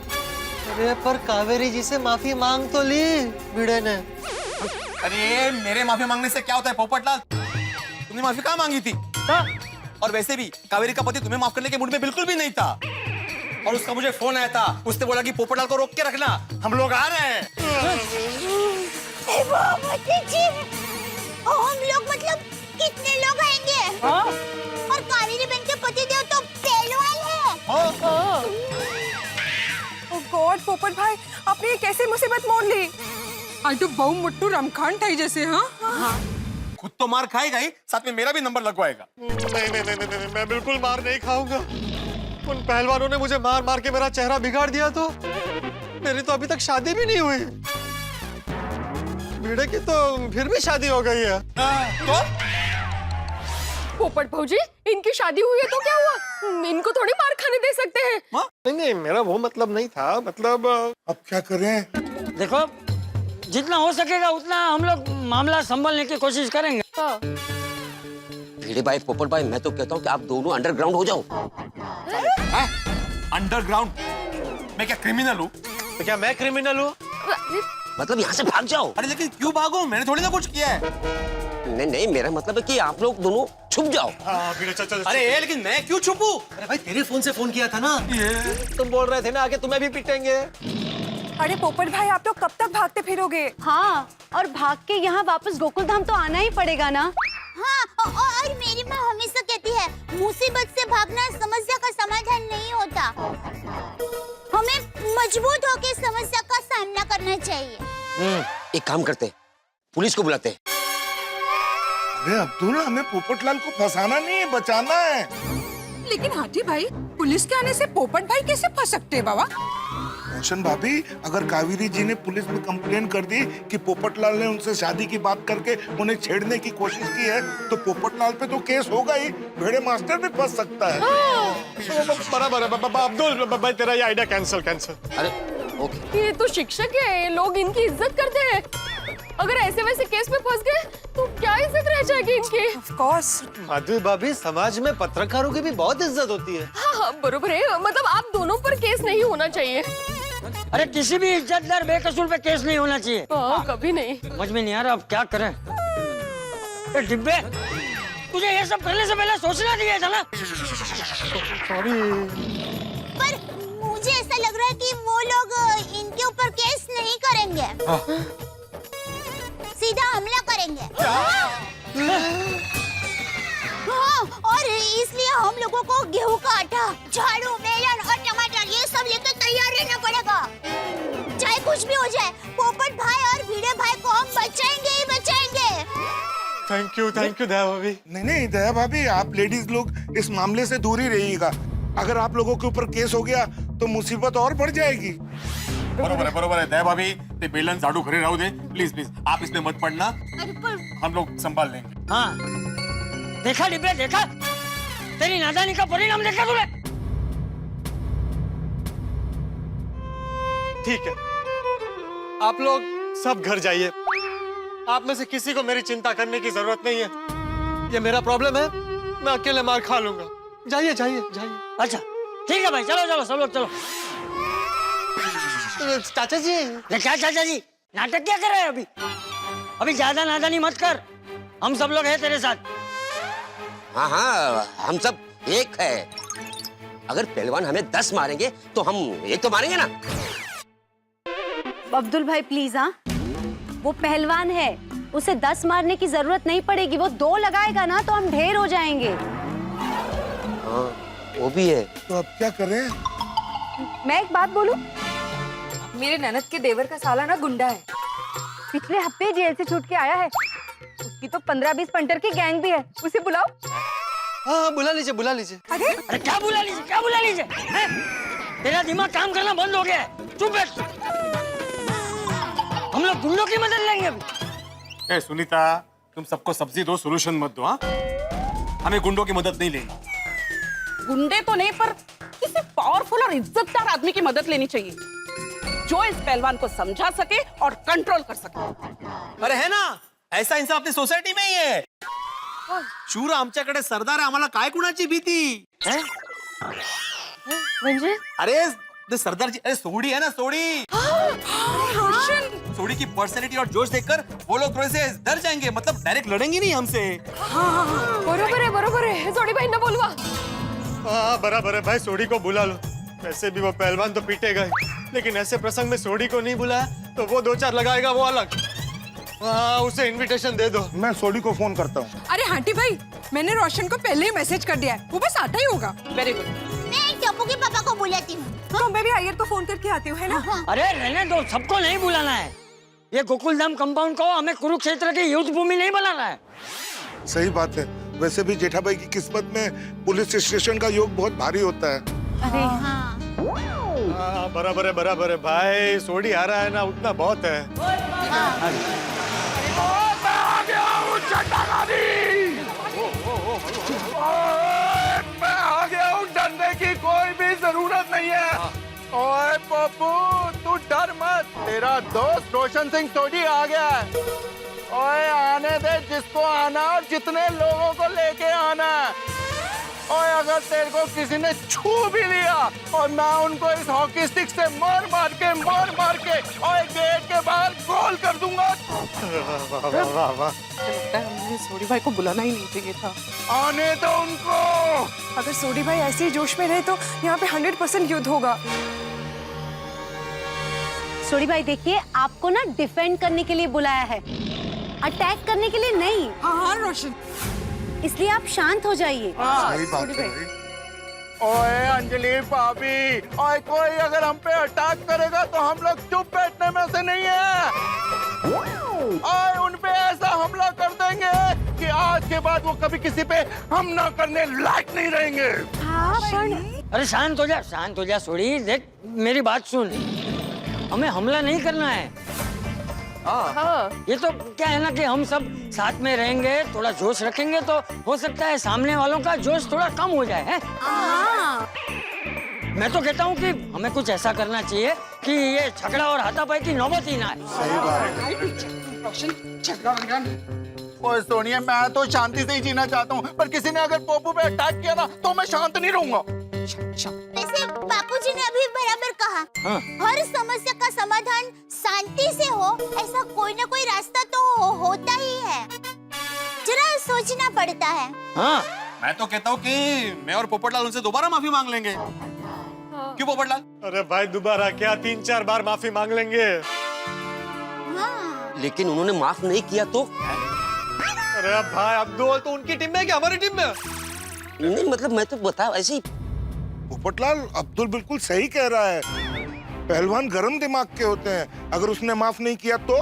अरे पर कावेरी जी से माफी मांग तो ली भिड़े ने. अरे मेरे माफी मांगने से क्या होता है पोपटलाल? तुमने माफी कहाँ मांगी थी? और वैसे भी कावेरी का पति तुम्हें माफ करने के मूड में बिल्कुल भी नहीं था. और उसका मुझे फोन आया था, उसने बोला कि पोपटलाल को रोक के रखना, हम लोग आ रहे हैं. जी, हम लोग मतलब कितने लोग आएंगे? और कावेरी पतिदेव तो पहलवान है। ओ गॉड पोपट भाई, आपने ये कैसे मुसीबत मोड़ ली? आज तो बहु मुट्टू रमखान ठाई जैसे। हाँ खुद तो मार खाएगा ही, साथ में मेरा भी नंबर लगवाएगा। नहीं, मैं बिल्कुल मार नहीं खाऊंगा। उन पहलवानों ने मुझे मार मार के मेरा चेहरा बिगाड़ दिया तो मेरी तो अभी तक शादी भी नहीं हुई। भिड़े की तो फिर भी शादी हो गई है। तो पोपट भौजी, इनकी शादी हुई है तो क्या हुआ? इनको थोड़ी मार खाने दे सकते हैं। नहीं, मेरा वो मतलब नहीं था। मतलब अब क्या करें? देखो, जितना हो सकेगा उतना हम लोग मामला संभालने की कोशिश करेंगे। भिड़े भाई, पोपट भाई, मैं तो कहता हूँ कि आप दोनों अंडरग्राउंड हो जाओ। अंडरग्राउंड? मैं क्या क्रिमिनल हूँ? तो क्या मैं क्रिमिनल हूँ? मतलब यहाँ से भाग जाओ। अरे लेकिन क्यों भागो? मैंने थोड़ी ना कुछ किया है। नहीं, मेरा मतलब है कि आप लोग दोनों छुप जाओ। चल। अरे लेकिन मैं क्यों छुपूं? अरे भाई, तेरे फोन से फोन किया था ना। तुम बोल रहे थे ना आगे तुम्हें भी पीटेंगे। अरे पोपट भाई, आप लोग कब तक भागते फिरोगे? हाँ, और भाग के यहाँ वापस गोकुलधाम तो आना ही पड़ेगा ना। हाँ, और मेरी माँ हमेशा कहती है मुसीबत से भागना समस्या का समाधान नहीं होता। हमें मजबूत होकर समस्या का सामना करना चाहिए। एक काम करते, पुलिस को बुलाते। अरे अब्दुल, हमें पोपटलाल को फंसाना नहीं है, बचाना है। लेकिन हाथी भाई, पुलिस के आने से पोपट भाई कैसे फंस सकते हैं बाबा? रोशन भाभी, अगर कावेरी जी ने पुलिस में कंप्लेन कर दी कि पोपटलाल ने उनसे शादी की बात करके उन्हें छेड़ने की कोशिश की है, तो पोपटलाल पे तो केस होगा ही। भेड़े मास्टर भी फंस सकता है। बराबर है अब्दुल भाई, तेरा ये आइडिया कैंसिल। अरे ओके। ये तो शिक्षक है, लोग इनकी इज्जत करते हैं। अगर ऐसे वैसे केस में फंस गए तो क्या इज्जत रह जाएगी इनकी? Of course. माधवी भाभी, समाज में पत्रकारों की भी बहुत इज्जत होती है। हाँ, बरोबर है। मतलब आप दोनों पर केस नहीं होना चाहिए। अरे किसी भी इज्जतदार बेकसूर पे केस नहीं होना चाहिए। कभी नहीं। समझ में नहीं आ रहा अब क्या करें। ए डिब्बे, तुझे ये सब करने से पहले सोचना चाहिए था ना। पर मुझे ऐसा लग रहा है कि वो लोग इनके ऊपर केस नहीं करेंगे, सीधा हमला करेंगे। हाँ, और इसलिए हम लोगों को गेहूं का आटा, झाड़ू, बेलन और टमाटर ये सब लेकर तैयार रहना पड़ेगा। चाहे कुछ भी हो जाए, पोपट भाई और भिड़े भाई को हम बचाएंगे ही बचाएंगे। थैंक यू दया भाभी। नहीं दया भाभी, आप लेडीज लोग इस मामले से दूर ही रहिएगा। अगर आप लोगों के ऊपर केस हो गया तो मुसीबत और बढ़ जाएगी। बरोबर है दया भाभी, ते बेलन झाड़ू घरे राहू दे। प्लीज आप इसमें मत पड़ना, हम लोग संभाल लेंगे। हाँ, देखा डिब्बे, देखा तेरी नादानी का परिणाम देखा तूने। ठीक है, आप लोग सब घर जाइए। आप में से किसी को मेरी चिंता करने की जरूरत नहीं है। ये मेरा प्रॉब्लम है, मैं अकेले मार खा लूंगा। जाइए। अच्छा ठीक है भाई, चलो सब लोग चलो। चाचा जी, क्या चाचा जी, नाटक क्या कर रहे हैं अभी ज्यादा नादानी मत कर। हम सब लोग हैं तेरे साथ। हाँ, हम सब एक है। अगर पहलवान हमें 10 मारेंगे तो हम एक तो मारेंगे ना। अब्दुल भाई प्लीज। हाँ, वो पहलवान है, उसे 10 मारने की जरूरत नहीं पड़ेगी। वो 2 लगाएगा ना तो हम ढेर हो जाएंगे। हाँ, वो भी है। तो अब क्या करें? मैं एक बात बोलूं? मेरे ननद के देवर का साला ना गुंडा है, पिछले हफ्ते जेल से छूट के आया है। उसकी तो 15-20 पंटर की गैंग भी है। उसे बुलाओ। हाँ, बुला लीजिए। अरे क्या बुला लीजिए हैं? तेरा दिमाग काम करना बंद हो गया है। चुप बैठ। हम लोग गुंडों की मदद लेंगे अभी। ए सुनीता, तुम सबको सब्जी दो, सोल्यूशन मत दो। हाँ, हमें गुंडों की मदद नहीं लेनी। गुंडे तो नहीं, पर किसी पावरफुल और इज्जतदार आदमी की मदद लेनी चाहिए, जो इस पहलवान को समझा सके और कंट्रोल कर सके। अरे है ना, ऐसा इंसान अपनी सोसायटी में ही है। शूर आमच्याकडे सरदार आहे, आम्हाला काय कुणाची भीती है? म्हणजे? अरे ते सरदार जी, अरे सोडी है ना, सोडी। सोडी की पर्सनैलिटी और जोश देखकर वो लोग थोड़े से डर जाएंगे, मतलब डायरेक्ट लड़ेंगे नहीं हमसे। बरोबर है। सोडी भाई ना बोलवा। हाँ, बराबर है भाई, सोडी को बुला लो। वैसे भी वो पहलवान तो पीटेगा ही, लेकिन ऐसे प्रसंग में सोडी को नहीं बुलाया तो वो 2-4 लगाएगा, वो अलग। हाँ, उसे इनविटेशन दे दो। मैं सोडी को फोन करता हूँ। अरे हांटी भाई, मैंने रोशन को पहले ही मैसेज कर दिया है, वो बस आता ही होगा। Very good. मैं टप्पू के पापा को बुलाती हूँ। तो मैं भी अय्यर को फोन करके आती हूँ, है ना? अरे रहने दो, सबको नहीं बुलाना है। ये गोकुलधाम कंपाउंड को हमें कुरुक्षेत्र की युद्ध भूमि नहीं बनाना है। सही बात है। वैसे भी जेठाभाई की किस्मत में पुलिस स्टेशन का योग बहुत भारी होता है। अरे हाँ, बराबर है भाई, सोडी आ रहा है ना, उतना बहुत है। मैं आ गया हूँ, डरने की कोई भी जरूरत नहीं है। ओए पप्पू, तू डर मत, तेरा दोस्त रोशन सिंह सोडी आ गया है। ओए आने दे जिसको आना और जितने लोगों को लेके आना है। और अगर तेरे को किसी ने छू भी लिया और मैं उनको इस हॉकी स्टिक से मार मार के और गेट के बाहर गोल कर दूंगा। हमने सोडी भाई को बुलाना ही नहीं चाहिए था। आने दो उनको। अगर सोडी भाई ऐसे ही जोश में रहे तो यहाँ पे 100% युद्ध होगा। सोडी भाई देखिए, आपको ना डिफेंड करने के लिए बुलाया है, अटैक करने के लिए नहीं। हाँ रोशन, इसलिए आप शांत हो जाइए। सही बात है। ओए अंजलि भाभी, ओए कोई अगर हम पे अटैक करेगा तो हम लोग चुप बैठने में से नहीं है। ओए उन पे ऐसा हमला कर देंगे कि आज के बाद वो कभी किसी पे हमला करने लायक नहीं रहेंगे। अरे शांत हो जा सोडी। देख मेरी बात सुन, हमें हमला नहीं करना है। ये तो क्या है ना कि हम सब साथ में रहेंगे, थोड़ा जोश रखेंगे तो हो सकता है सामने वालों का जोश थोड़ा कम हो जाए, है? मैं तो कहता हूँ कि हमें कुछ ऐसा करना चाहिए कि ये झगड़ा और हाथापाई की नौबत ही ना आए। सही बात। ओए सोनिया, मैं तो शांति से ही जीना चाहता हूँ, पर किसी ने अगर पप्पू पे अटैक किया ना तो मैं शांत नहीं रहूंगा। वैसे बापूजी ने अभी बराबर कहा। हर समस्या का समाधान शांति से हो, ऐसा कोई ना कोई रास्ता तो होता ही है। जरा सोचना पड़ता है। हाँ, मैं तो कहता हूँ कि मैं और पोपटलाल उनसे दोबारा माफी मांग लेंगे। क्यों पोपटलाल? अरे भाई दोबारा क्या, 3-4 बार माफी मांग लेंगे। लेकिन उन्होंने माफ नहीं किया तो? अरे भाई अब्दुल तो उनकी टीम में क्या हमारी टीम में? नहीं मतलब मैं तो बता ऐसे ही। पोपटलाल, अब्दुल बिल्कुल सही कह रहा है। पहलवान गरम दिमाग के होते हैं, अगर उसने माफ नहीं किया तो?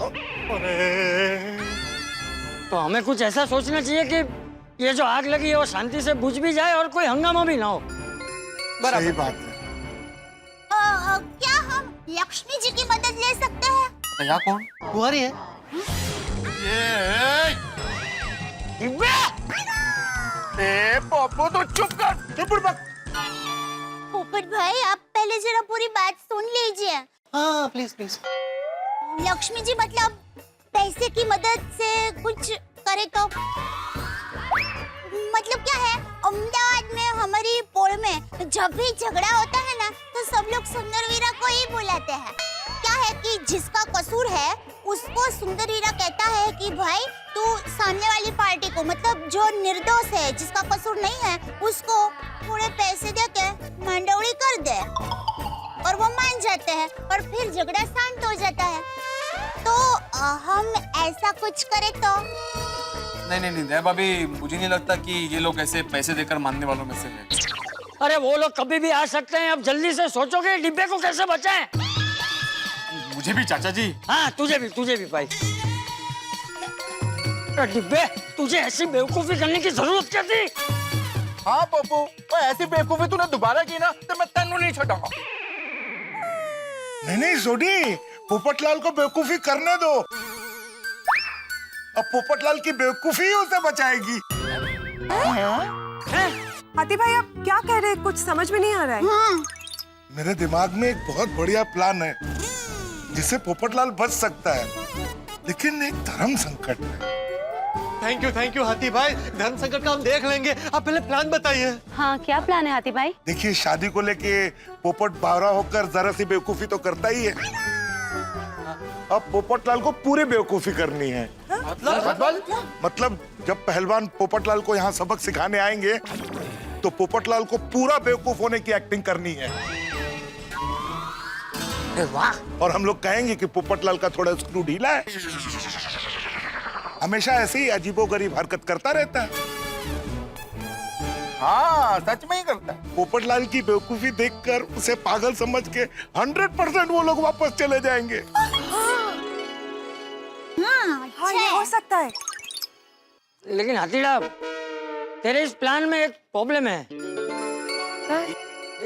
तो हमें कुछ ऐसा सोचना चाहिए कि ये जो आग लगी है वो शांति से बुझ भी जाए और कोई हंगामा भी ना हो। सही बात है। क्या हम लक्ष्मी जी की मदद ले सकते हैं? यहाँ कौन? कुंवारी है। पप्पू तो चुप कर। पोपट भाई, आप पहले जरा पूरी बात सुन लीजिए। हाँ प्लीज। लक्ष्मी जी मतलब पैसे की मदद से कुछ करे तो? मतलब क्या है, अहमदाबाद में हमारी पोल में जब भी झगड़ा होता है ना तो सब लोग सुंदरवीरा को ही बुलाते हैं। क्या है कि जिसका कसूर है उसको सुंदरवीरा कहता है कि भाई तू सामने वाली पार्टी को, मतलब जो निर्दोष है, जिसका कसूर नहीं है, उसको थोड़े पैसे देके मंडौड़ी कर दे और वो मान जाते हैं और फिर झगड़ा शांत हो जाता है। तो हम ऐसा कुछ करें तो? नहीं दया भाभी, मुझे नहीं लगता कि ये लोग ऐसे पैसे देकर मानने वालों में से हैं। अरे वो लोग कभी भी आ सकते हैं। अब जल्दी से सोचोगे डिब्बे को कैसे बचाएं? मुझे भी चाचा जी। हाँ तुझे भी भाई। डिब्बे, तुझे ऐसी बेवकूफी करने की जरूरत क्या थी? हाँ पप्पू, ऐसी बेवकूफी तूने दोबारा की ना तो मैं तेनू नहीं छोड़ूंगा। नहीं सोडी, पोपटलाल को बेवकूफी करने दो। अब पोपटलाल की बेवकूफी ही उसे बचाएगी। हाथी भाई आप क्या कह रहे हैं, कुछ समझ में नहीं आ रहा है। मेरे दिमाग में एक बहुत बढ़िया प्लान है जिससे पोपटलाल बच सकता है, लेकिन एक धर्म संकट है। थैंक यू हाथी भाई, धर्म संकट का हम देख लेंगे, आप पहले प्लान बताइए। हाँ क्या प्लान है हाथी भाई? देखिए, शादी को लेके पोपट बावरा होकर जरा सी बेवकूफी तो करता ही है। अब पोपटलाल को पूरी बेवकूफी करनी है। मतलब जब पहलवान पोपटलाल को यहाँ सबक सिखाने आएंगे तो पोपटलाल को पूरा बेवकूफ होने की एक्टिंग करनी है। वाह। और हम लोग कहेंगे कि पोपटलाल का थोड़ा स्क्रू ढीला है, हमेशा ऐसे ही अजीबोगरीब हरकत करता रहता है। हाँ सच में ही करता है। पोपटलाल की बेवकूफी देखकर उसे पागल समझ के 100% वो लोग वापस चले जाएंगे। हाँ ये हो सकता है। लेकिन हाथीड़ा, तेरे इस प्लान में एक प्रॉब्लम है।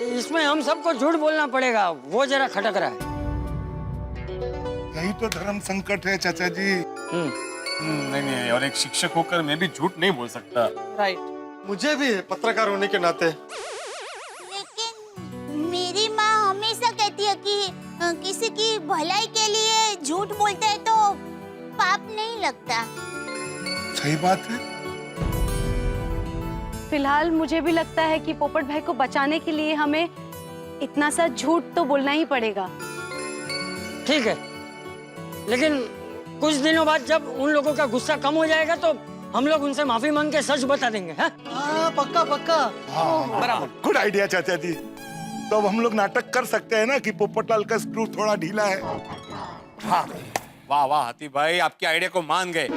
इसमें हम सबको झूठ बोलना पड़ेगा, वो जरा खटक रहा है। यही तो धर्म संकट है चाचा जी। नहीं नहीं, और एक शिक्षक होकर मैं भी झूठ नहीं बोल सकता। राइट, मुझे भी पत्रकार होने के नाते। लेकिन मेरी माँ हमेशा कहती है कि किसी की भलाई के लिए झूठ बोलते हैं तो पाप नहीं लगता। सही बात है। फिलहाल मुझे भी लगता है कि पोपट भाई को बचाने के लिए हमें इतना सा झूठ तो बोलना ही पड़ेगा। ठीक है, लेकिन कुछ दिनों बाद जब उन लोगों का गुस्सा कम हो जाएगा तो हम लोग उनसे माफी मांग के सच बता देंगे। हाँ? पक्का पक्का। बराबर, गुड आइडिया चाचा जी। तो अब हम लोग नाटक कर सकते हैं ना कि पोपटलाल का स्क्रू थोड़ा ढीला है। हाँ, वाह वाह हाथी भाई, आपके आइडिया को मान गए।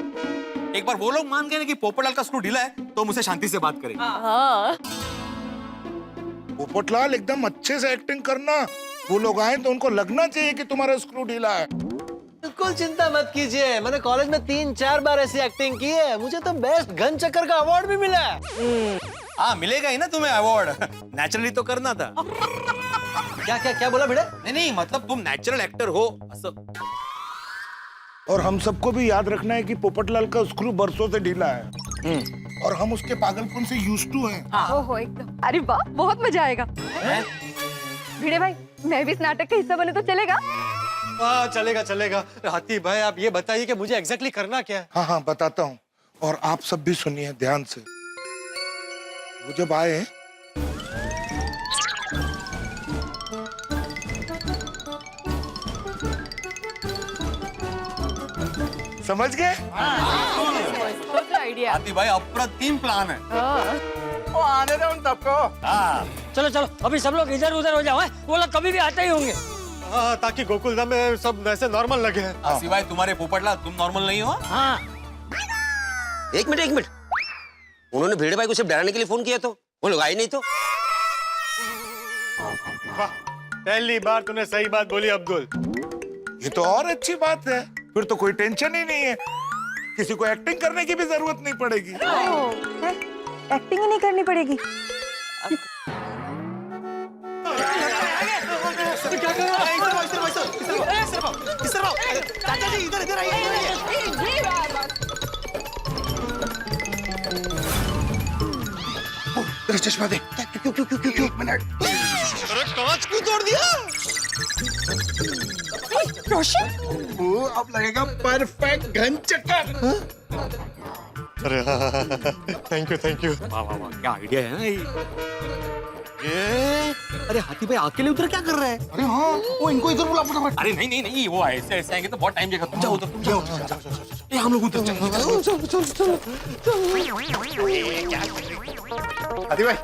एक बार वो लोग मान गए ना कि पोपटलाल का स्क्रू ढीला है तो मुझे शांति से बात करेंगे। पोपटलाल एकदम अच्छे से एक्टिंग करना। वो लोग आए तो उनको लगना चाहिए कि तुम्हारा स्क्रू ढीला है। बिल्कुल चिंता मत कीजिए, मैंने कॉलेज में 3-4 बार ऐसी एक्टिंग की है। मुझे तो बेस्ट घन चक्कर का अवार्ड भी मिला है। हाँ, मिलेगा ही ना तुम्हें अवार्ड। नेचुरली तो करना था। क्या क्या क्या बोला भिड़े? नहीं नहीं, मतलब तुम नेचुरल एक्टर हो। और हम सबको भी याद रखना है कि पोपटलाल का स्क्रू बरसों से ढीला है और हम उसके पागलपन से यूज्ड टू हैं। ओहो एकदम। अरे वाह, बहुत मजा आएगा। भिड़े भाई, मैं भी इस नाटक का हिस्सा बने तो चलेगा? हाँ चलेगा चलेगा। हाथी भाई आप ये बताइए कि मुझे एग्जैक्टली करना क्या है? हाँ हाँ बताता हूँ, और आप सब भी सुनिए ध्यान से। वो जब आए समझ गए? आइडिया। हाथी भाई अप्रतिम प्लान है। वो आने दो उन सबको। हाँ, चलो चलो, अभी सब लोग इधर उधर हो जाओ। वो लोग कभी भी आते ही होंगे। हाँ, ताकि गोकुलधाम में सब वैसे नॉर्मल लगे। सिवाय तुम्हारे पोपटलाल, तुम नॉर्मल नहीं हो। हाँ, एक मिनट, उन्होंने भेड़े भाई को सिर्फ डराने के लिए फोन किया तो वो लोग आए नहीं तो। वाह, पहली बार तूने सही बात बोली अब्दुल। ये तो और अच्छी बात है, फिर तो कोई टेंशन ही नहीं है। किसी को एक्टिंग करने की भी जरूरत नहीं पड़ेगी। एक्टिंग ही नहीं करनी पड़ेगी। क्या कर रहा है? चाचा जी इधर आइए। चश्मा दे। क्यों? एक मिनट। अरे कांच क्यों तोड़ दिया? रोशन, वो अब लगेगा परफेक्ट घन चक्कर। अरे थैंक यू। वाह वाह वाह, क्या आइडिया है ना ये। अरे हाथी भाई अकेले उधर क्या कर रहा है? अरे हाँ, वो इनको इधर बुला फटाफट। अरे नहीं नहीं नहीं, वो ऐसे ऐसे आएंगे तो बहुत टाइम जाएगा। तुम जाओ उधर, तुम जाओ। ये हम लोग उधर चल। आदि भाई,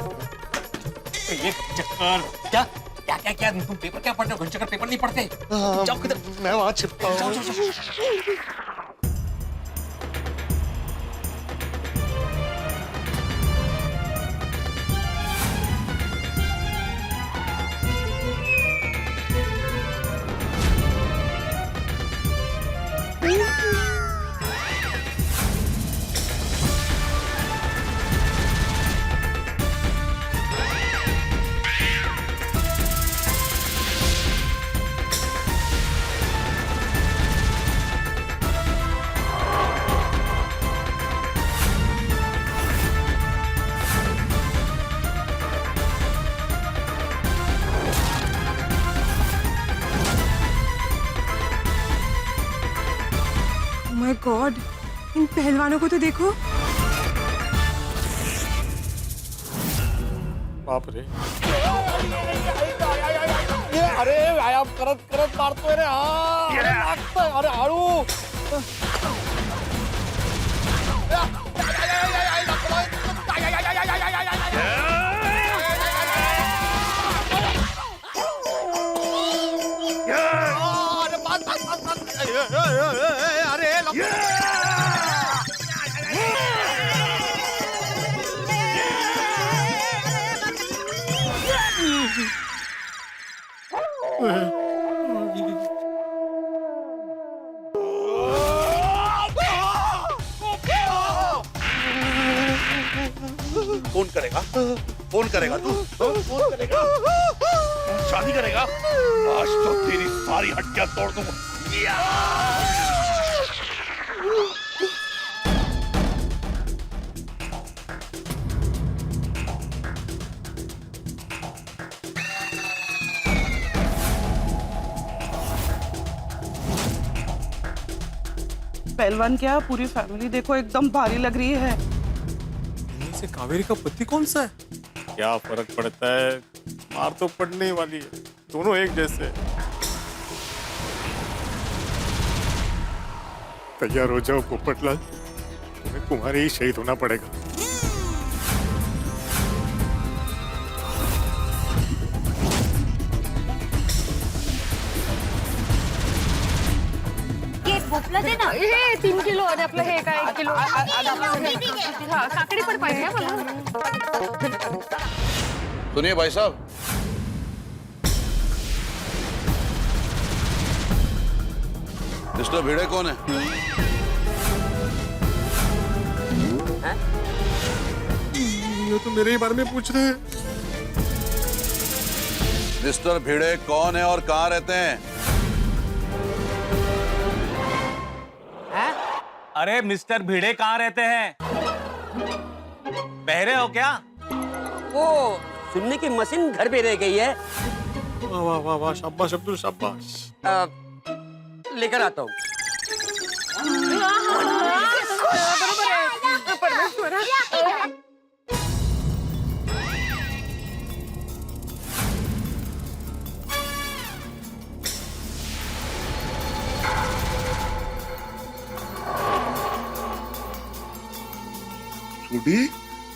ये चक्कर क्या क्या क्या क्या तुम पेपर क्या पढ़ते हो? घन चक्कर पेपर नहीं पढ़ते? जाओ किधर? मैं वहां छिपता हूँ। माय गॉड, इन पहलवानों को तो देखो। बाप रे। अरे व्यायाम करत मारतोय रे। अरे हळू। फोन करेगा? फोन करेगा तू? फोन करेगा? शादी करेगा? आज तो तेरी सारी हड्डियां तोड़ दूंगा। पहलवान क्या पूरी फैमिली देखो एकदम भारी लग रही है। इनमें से कावेरी का पति कौन सा है? क्या फर्क पड़ता है, मार तो पड़ने ही वाली है, दोनों एक जैसे हैं। तैयार हो जाओ पोपटलाल, तुम्हें तुम्हारे ही शहीद होना पड़ेगा। भोपळा दे ना. हे 3 किलो आणि आपलं हे काय 1 किलो हा काकडी पण पाहिजे हा मला. सुनिए भाई साहब, मिस्टर भिड़े कौन है? ये तो मेरे ही बारे में पूछ रहे हैं। मिस्टर भिड़े कौन है और कहाँ रहते हैं? अरे मिस्टर भिड़े कहाँ रहते हैं? बहरे हो क्या? वो सुनने की मशीन घर पे रह गई है। वाह वाह वाह वाह, शाबाश अब्दुल शाबाश। लेकर आता हूँ। छोटी,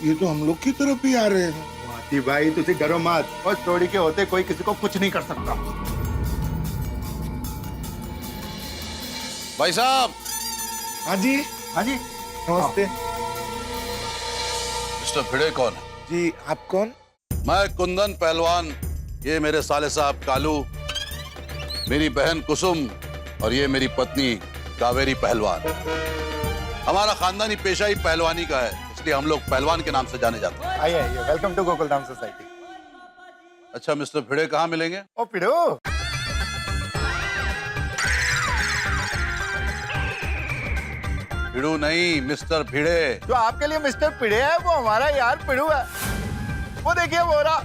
ये तो हम लोग की तरफ ही आ रहे हैं। हाथी भाई तुझे डरो मत, और चोरी के होते कोई किसी को कुछ नहीं कर सकता। भाई साहब। हाँ जी, हाँ जी, नमस्ते। मिस्टर भिड़े कौन है? जी आप कौन? मैं कुंदन पहलवान, ये मेरे साले साहब कालू, मेरी बहन कुसुम और ये मेरी पत्नी कावेरी पहलवान। हमारा खानदानी पेशा ही पहलवानी का है, इसलिए हम लोग पहलवान के नाम से जाने जाते हैं। आइए आइए, वेलकम टू गोकुलधाम सोसाइटी। अच्छा मिस्टर भिड़े कहाँ मिलेंगे? ओ पिड़ो, भिड़ू नहीं, मिस्टर भिड़े। जो आपके लिए मिस्टर पिड़े है वो हमारा यार पिड़ू है। वो देखिए वो रहा।